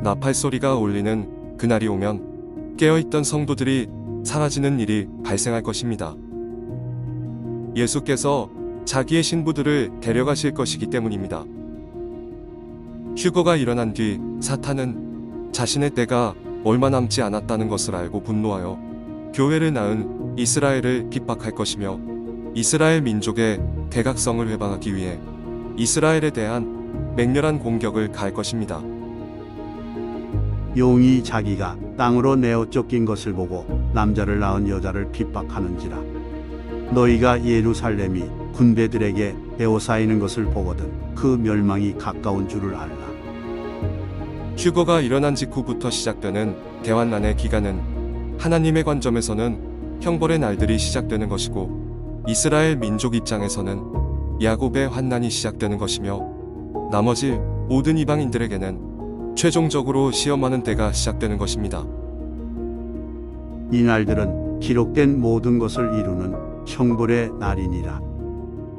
나팔 소리가 울리는 그날이 오면 깨어있던 성도들이 사라지는 일이 발생할 것입니다. 예수께서 자기의 신부들을 데려가실 것이기 때문입니다. 휴거가 일어난 뒤 사탄은 자신의 때가 얼마 남지 않았다는 것을 알고 분노하여 교회를 낳은 이스라엘을 핍박할 것이며 이스라엘 민족의 대각성을 회방하기 위해 이스라엘에 대한 맹렬한 공격을 가할 것입니다. 용이 자기가 땅으로 내어 쫓긴 것을 보고 남자를 낳은 여자를 핍박하는지라. 너희가 예루살렘이 군대들에게 에워싸이는 것을 보거든 그 멸망이 가까운 줄을 알라. 휴거가 일어난 직후부터 시작되는 대환난의 기간은 하나님의 관점에서는 형벌의 날들이 시작되는 것이고 이스라엘 민족 입장에서는 야곱의 환난이 시작되는 것이며 나머지 모든 이방인들에게는 최종적으로 시험하는 때가 시작되는 것입니다. 이 날들은 기록된 모든 것을 이루는 형벌의 날이니라.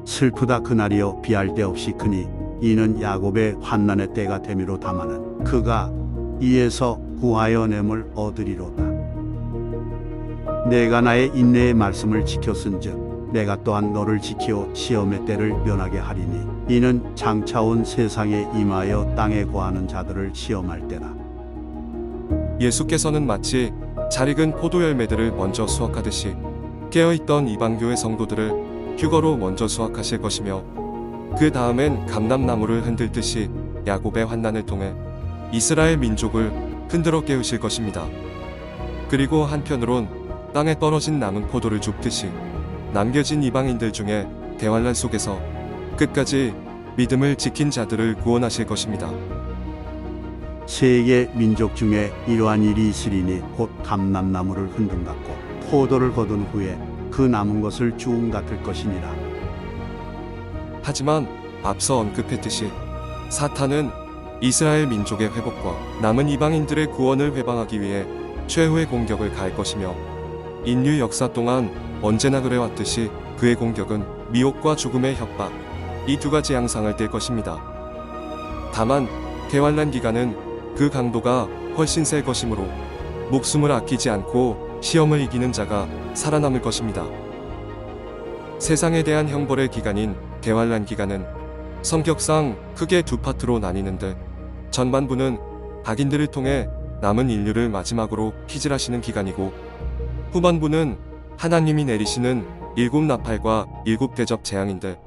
슬프다 그날이여 비할 데 없이 크니 이는 야곱의 환난의 때가 되미로 다마는 그가 이에서 구하여 냄을 얻으리로다. 내가 나의 인내의 말씀을 지켰은즉 내가 또한 너를 지키어 시험의 때를 면하게 하리니 이는 장차 온 세상에 임하여 땅에 거하는 자들을 시험할 때라. 예수께서는 마치 잘 익은 포도 열매들을 먼저 수확하듯이 깨어있던 이방교회 성도들을 휴거로 먼저 수확하실 것이며 그 다음엔 감람나무를 흔들듯이 야곱의 환난을 통해 이스라엘 민족을 흔들어 깨우실 것입니다. 그리고 한편으론 땅에 떨어진 남은 포도를 줍듯이 남겨진 이방인들 중에 대환난 속에서 끝까지 믿음을 지킨 자들을 구원하실 것입니다. 세계 민족 중에 이러한 일이 있으리니 곧 감람나무를 흔든 같고 포도를 거둔 후에 그 남은 것을 주움 같을 것이니라. 하지만 앞서 언급했듯이 사탄은 이스라엘 민족의 회복과 남은 이방인들의 구원을 회방하기 위해 최후의 공격을 가할 것이며 인류 역사 동안 언제나 그래왔듯이 그의 공격은 미혹과 죽음의 협박, 이 두 가지 양상을 띨 것입니다. 다만 대환난 기간은 그 강도가 훨씬 셀 것이므로 목숨을 아끼지 않고 시험을 이기는 자가 살아남을 것입니다. 세상에 대한 형벌의 기간인 대환난 기간은 성격상 크게 두 파트로 나뉘는데 전반부는 악인들을 통해 남은 인류를 마지막으로 피질하시는 기간이고 후반부는 하나님이 내리시는 일곱 나팔과 일곱 대접 재앙인데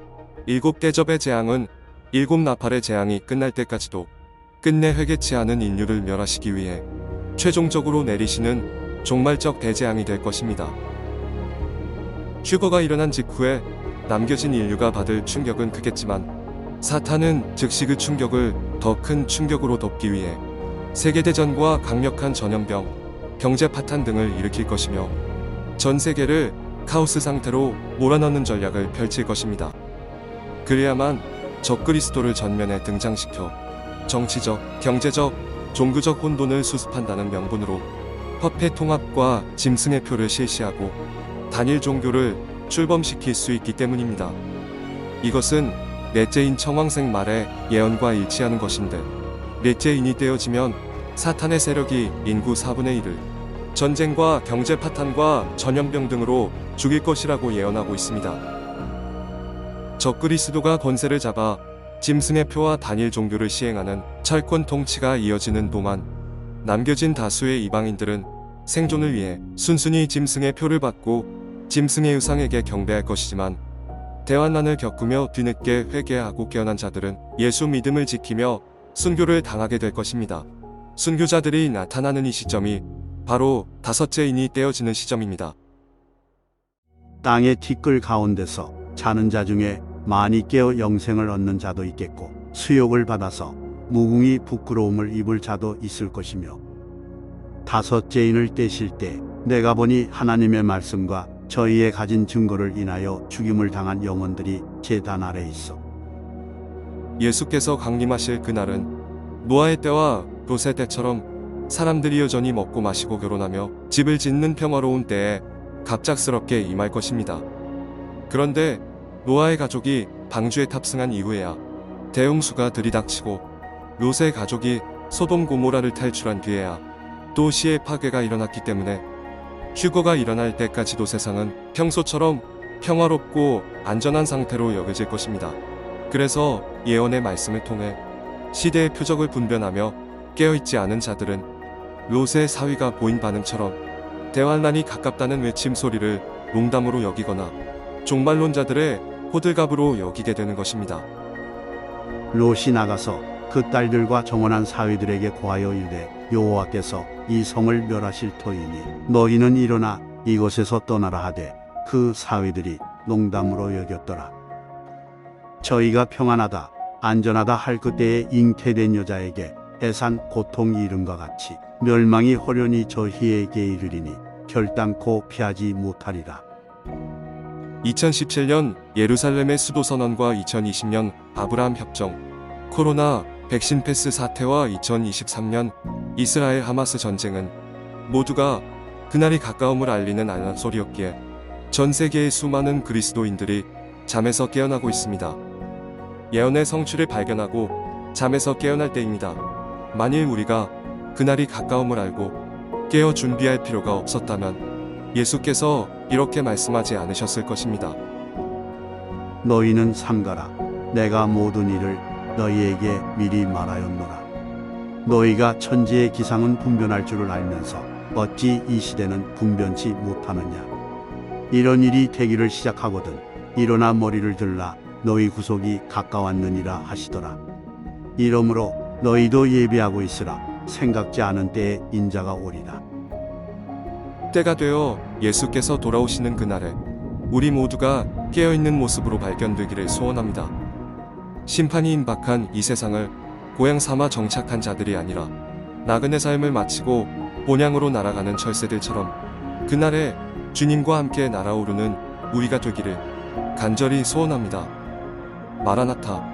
일곱 대접의 재앙은 일곱 나팔의 재앙이 끝날 때까지도 끝내 회개치 않은 인류를 멸하시기 위해 최종적으로 내리시는 종말적 대재앙이 될 것입니다. 휴거가 일어난 직후에 남겨진 인류가 받을 충격은 크겠지만 사탄은 즉시 그 충격을 더 큰 충격으로 덮기 위해 세계대전과 강력한 전염병, 경제 파탄 등을 일으킬 것이며 전 세계를 카오스 상태로 몰아넣는 전략을 펼칠 것입니다. 그래야만 적그리스도를 전면에 등장시켜 정치적, 경제적, 종교적 혼돈을 수습한다는 명분으로 화폐 통합과 짐승의 표를 실시하고 단일 종교를 출범시킬 수 있기 때문입니다. 이것은 넷째인 청황색 말의 예언과 일치하는 것인데 넷째인이 떼어지면 사탄의 세력이 인구 4분의 1을 전쟁과 경제 파탄과 전염병 등으로 죽일 것이라고 예언하고 있습니다. 적그리스도가 권세를 잡아 짐승의 표와 단일 종교를 시행하는 철권 통치가 이어지는 동안 남겨진 다수의 이방인들은 생존을 위해 순순히 짐승의 표를 받고 짐승의 우상에게 경배할 것이지만 대환난을 겪으며 뒤늦게 회개하고 깨어난 자들은 예수 믿음을 지키며 순교를 당하게 될 것입니다. 순교자들이 나타나는 이 시점이 바로 다섯째 인이 떼어지는 시점입니다. 땅의 티끌 가운데서 자는 자 중에 많이 깨어 영생을 얻는 자도 있겠고 수욕을 받아서 무궁히 부끄러움을 입을 자도 있을 것이며 다섯째 인을 떼실 때 내가 보니 하나님의 말씀과 저희의 가진 증거를 인하여 죽임을 당한 영혼들이 제단 아래 있어. 예수께서 강림하실 그날은 노아의 때와 롯의 때처럼 사람들이 여전히 먹고 마시고 결혼하며 집을 짓는 평화로운 때에 갑작스럽게 임할 것입니다. 그런데 노아의 가족이 방주에 탑승한 이후에야 대홍수가 들이닥치고 롯의 가족이 소돔 고모라를 탈출한 뒤에야 도시의 파괴가 일어났기 때문에 휴거가 일어날 때까지도 세상은 평소처럼 평화롭고 안전한 상태로 여겨질 것입니다. 그래서 예언의 말씀을 통해 시대의 표적을 분별하며 깨어있지 않은 자들은 롯의 사위가 보인 반응처럼 대환란이 가깝다는 외침 소리를 농담으로 여기거나 종말론자들의 호들갑으로 여기게 되는 것입니다. 롯이 나가서 그 딸들과 정원한 사위들에게 고하여 이르되 여호와께서 이 성을 멸하실 터이니 너희는 일어나 이곳에서 떠나라 하되 그 사위들이 농담으로 여겼더라. 저희가 평안하다 안전하다 할 그때에 잉태된 여자에게 해산 고통이 이른과 같이 멸망이 호련히 저희에게 이르리니 결단코 피하지 못하리라. 2017년 예루살렘의 수도 선언과 2020년 아브라함 협정, 코로나 백신 패스 사태와 2023년 이스라엘 하마스 전쟁은 모두가 그날이 가까움을 알리는 알람 소리였기에 전 세계의 수많은 그리스도인들이 잠에서 깨어나고 있습니다. 예언의 성취를 발견하고 잠에서 깨어날 때입니다. 만일 우리가 그날이 가까움을 알고 깨어 준비할 필요가 없었다면 예수께서 이렇게 말씀하지 않으셨을 것입니다. 너희는 삼가라. 내가 모든 일을 너희에게 미리 말하였노라. 너희가 천지의 기상은 분변할 줄을 알면서 어찌 이 시대는 분변치 못하느냐. 이런 일이 되기를 시작하거든 일어나 머리를 들라 너희 구속이 가까웠느니라 하시더라. 이러므로 너희도 예비하고 있으라. 생각지 않은 때에 인자가 오리라. 때가 되어 예수께서 돌아오시는 그날에 우리 모두가 깨어있는 모습으로 발견되기를 소원합니다. 심판이 임박한 이 세상을 고향 삼아 정착한 자들이 아니라 나그네 삶을 마치고 본향으로 날아가는 철새들처럼 그날에 주님과 함께 날아오르는 우리가 되기를 간절히 소원합니다. 마라나타.